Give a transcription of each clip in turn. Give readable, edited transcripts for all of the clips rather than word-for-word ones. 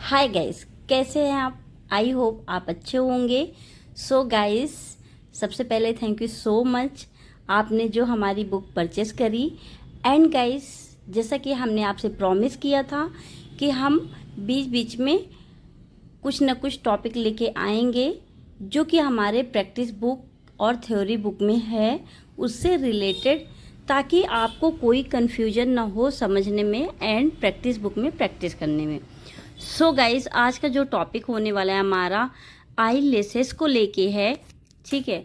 Hi guys, कैसे हैं आप? आई होप आप अच्छे होंगे। सो गाइस, सबसे पहले थैंक यू सो मच आपने जो हमारी बुक परचेस करी। एंड गाइस, जैसा कि हमने आपसे प्रॉमिस किया था कि हम बीच बीच में कुछ न कुछ टॉपिक लेके आएंगे जो कि हमारे प्रैक्टिस बुक और थ्योरी बुक में है, उससे रिलेटेड, ताकि आपको कोई कन्फ्यूजन ना हो समझने में एंड प्रैक्टिस बुक में प्रैक्टिस करने में। सो गाइस, आज का जो टॉपिक होने वाला है हमारा आई लेसेस को लेके है। ठीक है,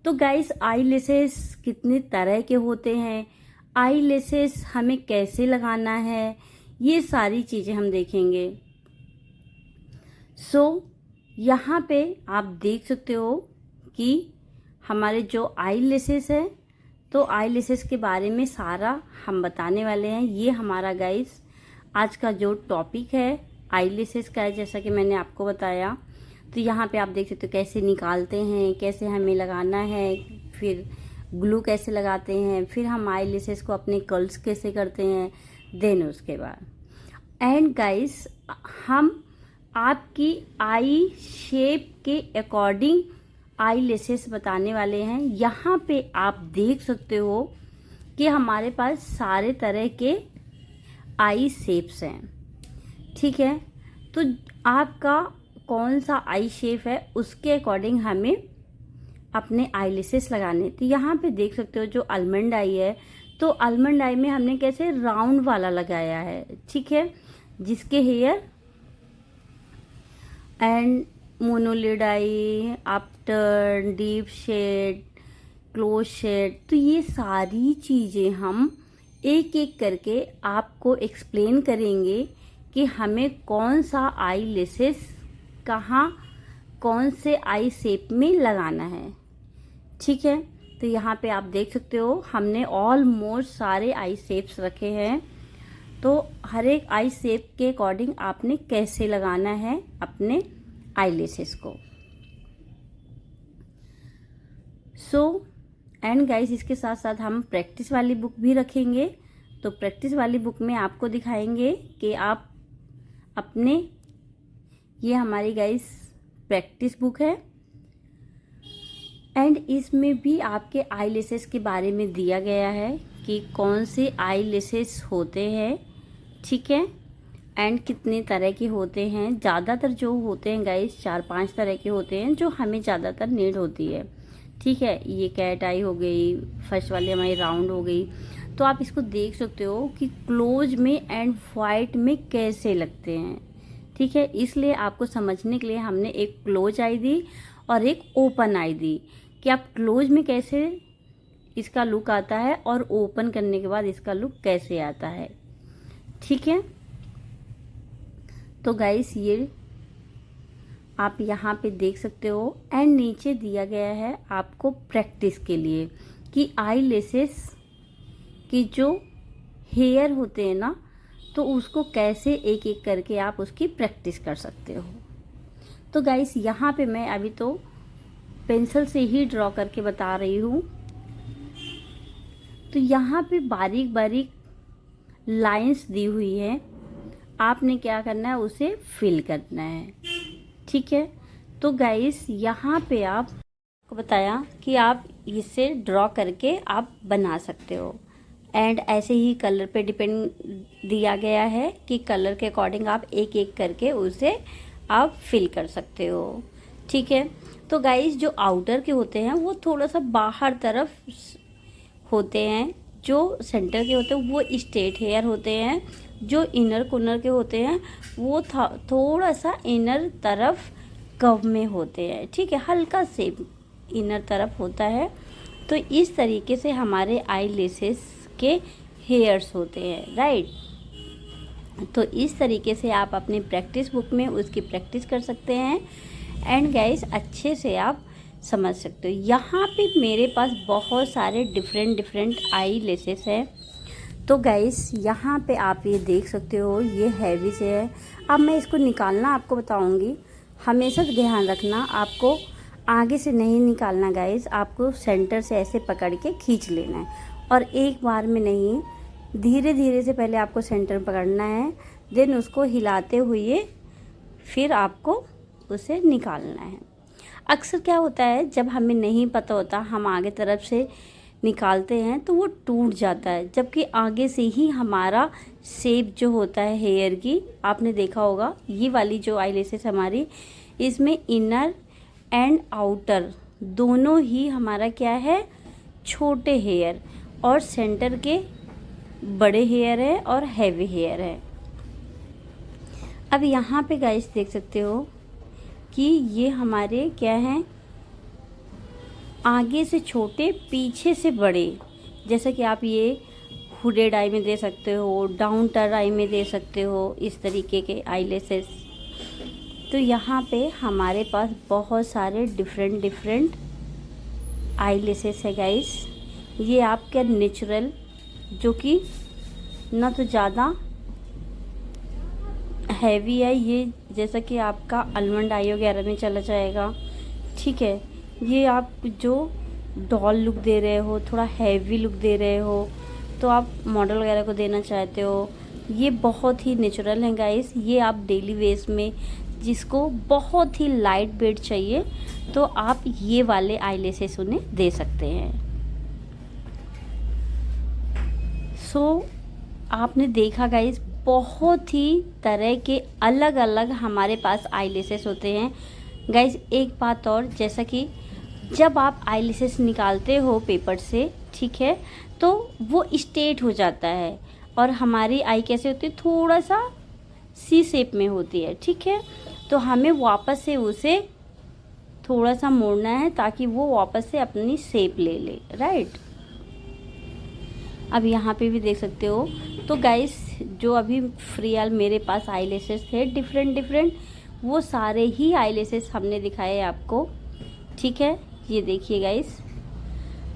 तो गाइस आई लेसेस कितने तरह के होते हैं, आई लेसेस हमें कैसे लगाना है, ये सारी चीज़ें हम देखेंगे। सो यहाँ पे आप देख सकते हो कि हमारे जो आई लेसेस है, तो आई लेसेस के बारे में सारा हम बताने वाले हैं। ये हमारा गाइस आज का जो टॉपिक है आई लेसेस का है, जैसा कि मैंने आपको बताया। तो यहाँ पे आप देख सकते हो कैसे निकालते हैं, कैसे हमें लगाना है, फिर ग्लू कैसे लगाते हैं, फिर हम आई लेसेस को अपने कर्ल्स कैसे करते हैं, देन उसके बाद एंड गाइस हम आपकी आई शेप के अकॉर्डिंग आई लेसेस बताने वाले हैं। यहाँ पे आप देख सकते हो कि हमारे पास सारे तरह के आई शेप्स हैं। ठीक है, तो आपका कौन सा आई शेप है उसके अकॉर्डिंग हमें अपने आई लेसेस लगाने। तो यहाँ पे देख सकते हो जो आलमंड आई है, तो आलमंड आई में हमने कैसे राउंड वाला लगाया है। ठीक है, जिसके hair and monolid eye, upturn, deep set, close set, तो ये सारी चीज़ें हम एक एक करके आपको एक्सप्लेन करेंगे कि हमें कौन सा आई लेसेस कहाँ कौन से आई शेप में लगाना है। ठीक है, तो यहाँ पे आप देख सकते हो हमने ऑलमोस्ट सारे आई शेप्स रखे हैं। तो हर एक आई शेप के अकॉर्डिंग आपने कैसे लगाना है अपने आई लेसेस को। सो एंड गाइस, इसके साथ साथ हम प्रैक्टिस वाली बुक भी रखेंगे। तो प्रैक्टिस वाली बुक में आपको दिखाएंगे कि आप अपने, ये हमारी गाइस प्रैक्टिस बुक है एंड इसमें भी आपके आई लेसेस के बारे में दिया गया है कि कौन से आई लेसेस होते हैं। ठीक है, एंड कितने तरह के होते हैं। ज़्यादातर जो होते हैं गाइस 4-5 तरह के होते हैं जो हमें ज़्यादातर नीड होती है। ठीक है, ये कैट आई हो गई, फर्स्ट वाली हमारी राउंड हो गई। तो आप इसको देख सकते हो कि क्लोज में एंड वाइट में कैसे लगते हैं। ठीक है, इसलिए आपको समझने के लिए हमने एक क्लोज आई दी और एक ओपन आई दी कि आप क्लोज में कैसे इसका लुक आता है और ओपन करने के बाद इसका लुक कैसे आता है। ठीक है, तो गाइस ये आप यहाँ पे देख सकते हो एंड नीचे दिया गया है आपको प्रैक्टिस के लिए कि आई लेसेस की जो हेयर होते हैं ना, तो उसको कैसे एक एक करके आप उसकी प्रैक्टिस कर सकते हो। तो गाइस यहाँ पे मैं अभी तो पेंसिल से ही ड्रॉ करके बता रही हूँ। तो यहाँ पे बारीक बारीक लाइंस दी हुई है, आपने क्या करना है उसे फिल करना है। ठीक है, तो गाइस यहाँ पे आपको बताया कि आप इसे ड्रॉ करके आप बना सकते हो एंड ऐसे ही कलर पे डिपेंड दिया गया है कि कलर के अकॉर्डिंग आप एक एक करके उसे आप फिल कर सकते हो। ठीक है, तो गाइस जो आउटर के होते हैं वो थोड़ा सा बाहर तरफ होते हैं, जो सेंटर के होते हैं वो स्ट्रेट हेयर होते हैं, जो इनर कॉर्नर के होते हैं वो थोड़ा सा इनर तरफ कर्व में होते हैं। ठीक है, हल्का से इनर तरफ होता है। तो इस तरीके से हमारे आई लेसेस के हेयर्स होते हैं, राइट। तो इस तरीके से आप अपनी प्रैक्टिस बुक में उसकी प्रैक्टिस कर सकते हैं एंड गाइस अच्छे से आप समझ सकते हो। यहाँ पे मेरे पास बहुत सारे डिफरेंट आई लेसेस हैं। तो गाइस यहाँ पे आप ये देख सकते हो, ये हैवी से है। अब मैं इसको निकालना आपको बताऊँगी। हमेशा ध्यान रखना, आपको आगे से नहीं निकालना गाइस, आपको सेंटर से ऐसे पकड़ के खींच लेना है और एक बार में नहीं, धीरे धीरे से पहले आपको सेंटर पकड़ना है, देन उसको हिलाते हुए फिर आपको उसे निकालना है। अक्सर क्या होता है, जब हमें नहीं पता होता हम आगे तरफ से निकालते हैं तो वो टूट जाता है, जबकि आगे से ही हमारा शेप जो होता है हेयर की, आपने देखा होगा ये वाली जो आईलेसेस हमारी, इसमें इनर एंड आउटर दोनों ही हमारा क्या है, छोटे हेयर, और सेंटर के बड़े हेयर है और हैवी हेयर है। अब यहाँ पे गाइस देख सकते हो कि ये हमारे क्या हैं, आगे से छोटे पीछे से बड़े। जैसे कि आप ये हुडेड आई में दे सकते हो, डाउन टर आई में दे सकते हो, इस तरीके के आईलेसेस। तो यहाँ पे हमारे पास बहुत सारे डिफरेंट आईलेसेस है गाइस। ये आपके नेचुरल, जो कि ना तो ज़्यादा हैवी है, ये जैसा कि आपका आलमंड आई वगैरह में चला जाएगा, ठीक है। ये आप जो डॉल लुक दे रहे हो, थोड़ा हैवी लुक दे रहे हो, तो आप मॉडल वगैरह को देना चाहते हो, ये बहुत ही नेचुरल है गाइस। ये आप डेली वेज में, जिसको बहुत ही लाइट वेट चाहिए, तो आप ये वाले आईलेसेस उन्हें दे सकते हैं। सो आपने देखा गाइस, बहुत ही तरह के अलग अलग हमारे पास आईलेसेस होते हैं गाइस। एक बात और, जैसा कि जब आप आईलेसेस निकालते हो पेपर से, ठीक है, तो वो स्ट्रेट हो जाता है और हमारी आई कैसे होती है, थोड़ा सा सी शेप में होती है, ठीक है। तो हमें वापस से उसे थोड़ा सा मोड़ना है ताकि वो वापस से अपनी शेप ले ले, राइट। अब यहाँ पे भी देख सकते हो। तो गाइस, जो अभी फिलहाल मेरे पास आईलेसेस थे डिफरेंट, वो सारे ही आईलेसेस हमने दिखाए आपको, ठीक है। ये देखिए गाइस,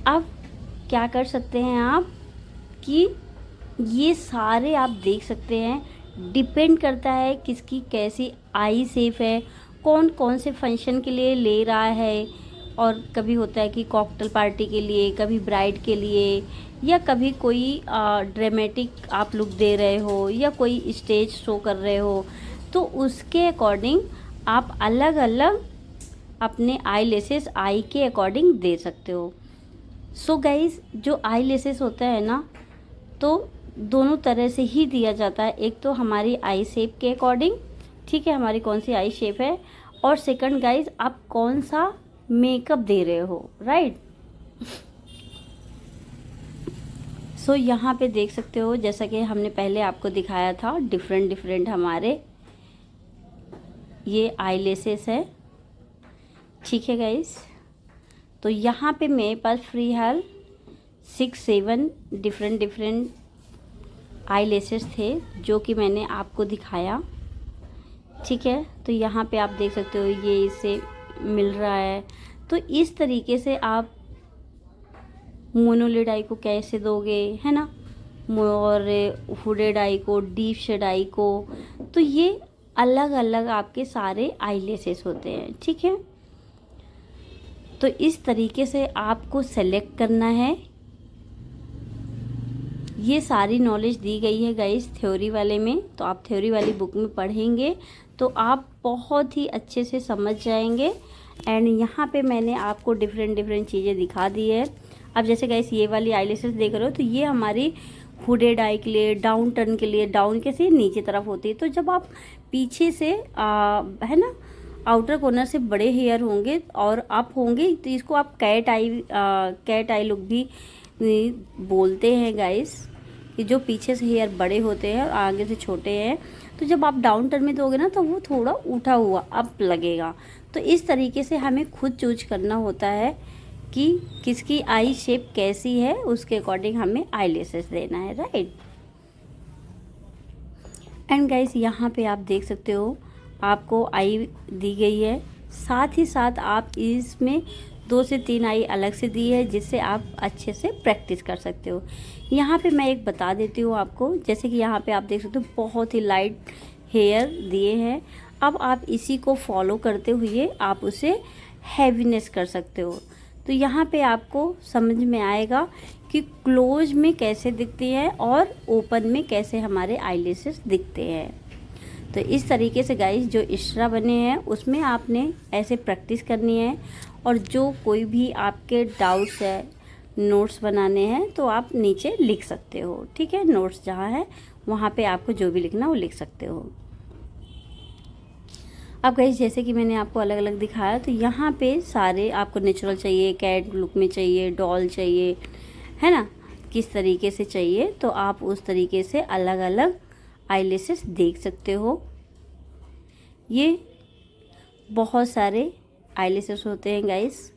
अब क्या कर सकते हैं आप कि ये सारे आप देख सकते हैं, डिपेंड करता है किसकी कैसी आई शेप है, कौन कौन से फंक्शन के लिए ले रहा है। और कभी होता है कि कॉकटेल पार्टी के लिए, कभी ब्राइड के लिए, या कभी कोई ड्रामेटिक आप लुक दे रहे हो, या कोई स्टेज शो कर रहे हो, तो उसके अकॉर्डिंग आप अलग अलग अपने आईलेसेस आई के अकॉर्डिंग दे सकते हो। सो गाइस, जो आईलेसेस होता है ना, तो दोनों तरह से ही दिया जाता है। एक तो हमारी आई शेप के अकॉर्डिंग, ठीक है, हमारी कौन सी आई शेप है, और सेकंड गाइस, आप कौन सा मेकअप दे रहे हो, राइट। सो यहाँ पे देख सकते हो, जैसा कि हमने पहले आपको दिखाया था, डिफरेंट हमारे ये आईलेसेस है, ठीक है गाइस। तो यहाँ पे मेरे पास फ्री हाल 6-7 डिफरेंट आईलेसेस थे, जो कि मैंने आपको दिखाया, ठीक है। तो यहाँ पे आप देख सकते हो, ये इसे मिल रहा है। तो इस तरीके से आप मोनोलिड आई को कैसे दोगे, है ना, और हुडेड आई को, डीप शेड आई को, तो ये अलग अलग आपके सारे आईलेसेस होते हैं, ठीक है। तो इस तरीके से आपको सेलेक्ट करना है। ये सारी नॉलेज दी गई है गाइस थ्योरी वाले में, तो आप थ्योरी वाली बुक में पढ़ेंगे तो आप बहुत ही अच्छे से समझ जाएंगे। एंड यहाँ पे मैंने आपको डिफरेंट चीज़ें दिखा दी है। अब जैसे गाइस ये वाली आईलेसेस देख रहे हो, तो ये हमारी हुडेड आई के लिए, डाउन टर्न के लिए, डाउन कैसे नीचे तरफ होती है। तो जब आप पीछे से है ना, आउटर कॉर्नर से बड़े हेयर होंगे और आप होंगे, तो इसको आप कैट आई लुक भी बोलते हैं गाइस, कि जो पीछे से हेयर बड़े होते हैं और आगे से छोटे हैं। तो जब आप डाउन टर्न में दोगे ना, तो वो थोड़ा उठा हुआ अप लगेगा। तो इस तरीके से हमें खुद चूज करना होता है कि किसकी आई शेप कैसी है, उसके अकॉर्डिंग हमें आईलेसेस देना है, राइट। एंड गाइस, यहाँ पे आप देख सकते हो, आपको आई दी गई है, साथ ही साथ आप इसमें 2 से 3 आई अलग से दी है, जिससे आप अच्छे से प्रैक्टिस कर सकते हो। यहाँ पे मैं एक बता देती हूँ आपको, जैसे कि यहाँ पे आप देख सकते हो बहुत ही लाइट हेयर दिए हैं। अब आप इसी को फॉलो करते हुए आप उसे हैवीनेस कर सकते हो। तो यहाँ पे आपको समझ में आएगा कि क्लोज में कैसे दिखती है और ओपन में कैसे हमारे आईलेसेस दिखते हैं। तो इस तरीके से गाइस जो इस्ट्रा बने हैं उसमें आपने ऐसे प्रैक्टिस करनी है। और जो कोई भी आपके डाउट्स है, नोट्स बनाने हैं तो आप नीचे लिख सकते हो, ठीक है। नोट्स जहाँ है वहाँ पे आपको जो भी लिखना वो लिख सकते हो। अब गाइस जैसे कि मैंने आपको अलग अलग दिखाया, तो यहाँ पे सारे आपको नेचुरल चाहिए, कैट लुक में चाहिए, डॉल चाहिए, है ना, किस तरीके से चाहिए तो आप उस तरीके से अलग अलग आईलैशेस देख सकते हो। ये बहुत सारे आईलैशेस होते हैं गाइस।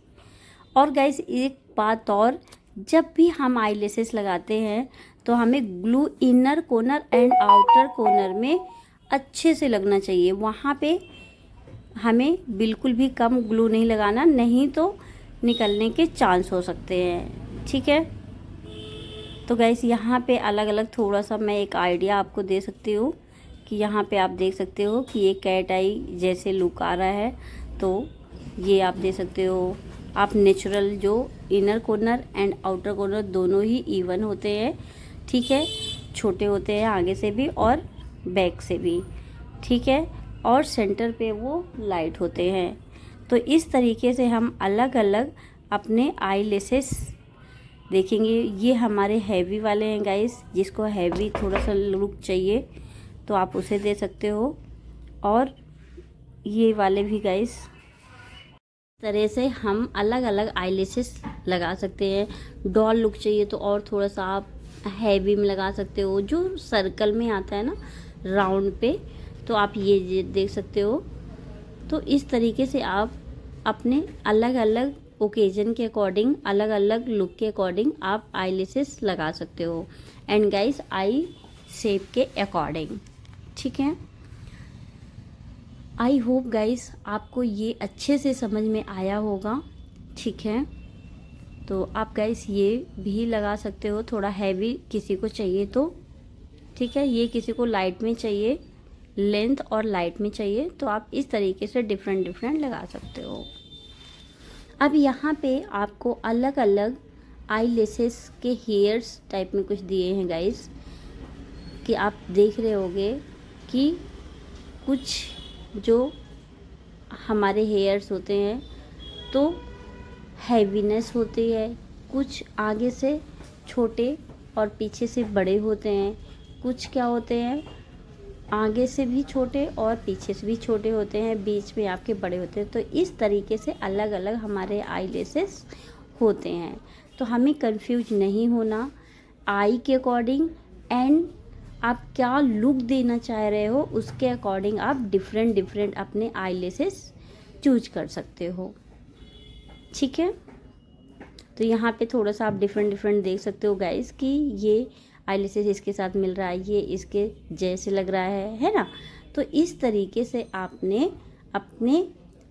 और गाइस एक बात और, जब भी हम आईलैशेस लगाते हैं तो हमें glue inner corner and outer corner में अच्छे से लगना चाहिए। वहाँ पे हमें बिल्कुल भी कम ग्लू नहीं लगाना, नहीं तो निकलने के चांस हो सकते हैं, ठीक है। तो गाइस यहाँ पे अलग अलग थोड़ा सा मैं एक आइडिया आपको दे सकती हूँ कि यहाँ पे आप देख सकते हो कि ये कैट आई जैसे लुक आ रहा है, तो ये आप दे सकते हो। आप नेचुरल जो inner corner and outer corner दोनों ही इवन होते हैं, ठीक है, छोटे होते हैं आगे से भी और बैक से भी, ठीक है, और सेंटर पे वो लाइट होते हैं। तो इस तरीके से हम अलग अलग अपने आईलैशेस देखेंगे। ये हमारे हैवी वाले हैं गाइस, जिसको हैवी थोड़ा सा लुक चाहिए तो आप उसे दे सकते हो। और ये वाले भी गाइस तरह से हम अलग अलग आईलैशेस लगा सकते हैं। डॉल लुक चाहिए तो और थोड़ा सा आप हैवी में लगा सकते हो, जो सर्कल में आता है ना राउंड पे, तो आप ये देख सकते हो। तो इस तरीके से आप अपने अलग अलग ओकेजन के अकॉर्डिंग, अलग अलग लुक के अकॉर्डिंग आप आईलैशेस लगा सकते हो। एंड गाइस आई शेप के अकॉर्डिंग, ठीक है। आई होप गाइस आपको ये अच्छे से समझ में आया होगा, ठीक है। तो आप गाइस ये भी लगा सकते हो, थोड़ा हैवी किसी को चाहिए तो, ठीक है। ये किसी को लाइट में चाहिए, लेंथ और लाइट में चाहिए, तो आप इस तरीके से डिफरेंट डिफरेंट लगा सकते हो। अब यहाँ पे आपको अलग अलग आईलैशेस के हेयर्स टाइप में कुछ दिए हैं गाइस, कि आप देख रहे होंगे कि कुछ जो हमारे हेयर्स होते हैं तो हैवीनेस होती है, कुछ आगे से छोटे और पीछे से बड़े होते हैं, कुछ क्या होते हैं आगे से भी छोटे और पीछे से भी छोटे होते हैं, बीच में आपके बड़े होते हैं। तो इस तरीके से अलग अलग हमारे आईलैशेस होते हैं। तो हमें कंफ्यूज नहीं होना, आई के अकॉर्डिंग एंड आप क्या लुक देना चाह रहे हो उसके अकॉर्डिंग आप डिफरेंट डिफरेंट अपने आईलैशेस चूज कर सकते हो, ठीक है। तो यहाँ पे थोड़ा सा आप डिफरेंट डिफरेंट देख सकते हो गाइस कि ये आईलैशेस इसके साथ मिल रहा है, ये इसके जैसे लग रहा है ना। तो इस तरीके से आपने अपने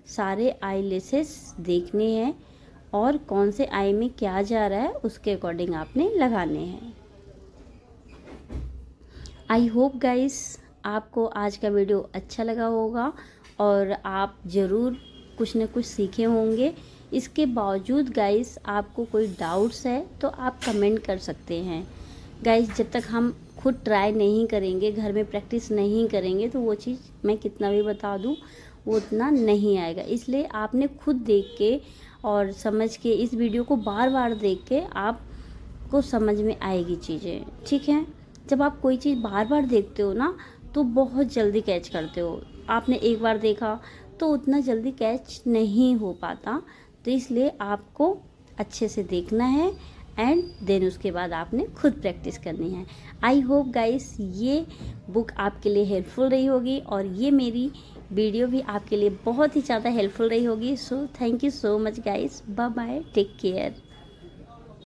सारे आईलैशेस देखने हैं और कौन से आई में क्या जा रहा है उसके अकॉर्डिंग आपने लगाने हैं। आई होप गाइस आपको आज का वीडियो अच्छा लगा होगा और आप ज़रूर कुछ न कुछ सीखे होंगे। इसके बावजूद गाइस आपको कोई डाउट्स है तो आप कमेंट कर सकते हैं गाइस। जब तक हम खुद ट्राई नहीं करेंगे, घर में प्रैक्टिस नहीं करेंगे, तो वो चीज़ मैं कितना भी बता दूँ वो उतना नहीं आएगा। इसलिए आपने खुद देख के और समझ के, इस वीडियो को बार बार देख के आपको समझ में आएगी चीज़ें, ठीक है। जब आप कोई चीज़ बार बार देखते हो ना तो बहुत जल्दी कैच करते हो। आपने एक बार देखा तो उतना जल्दी कैच नहीं हो पाता, तो इसलिए आपको अच्छे से देखना है एंड देन उसके बाद आपने खुद प्रैक्टिस करनी है। आई होप गाइस ये बुक आपके लिए हेल्पफुल रही होगी और ये मेरी वीडियो भी आपके लिए बहुत ही ज़्यादा हेल्पफुल रही होगी। So thank you so much guys, bye bye, take care.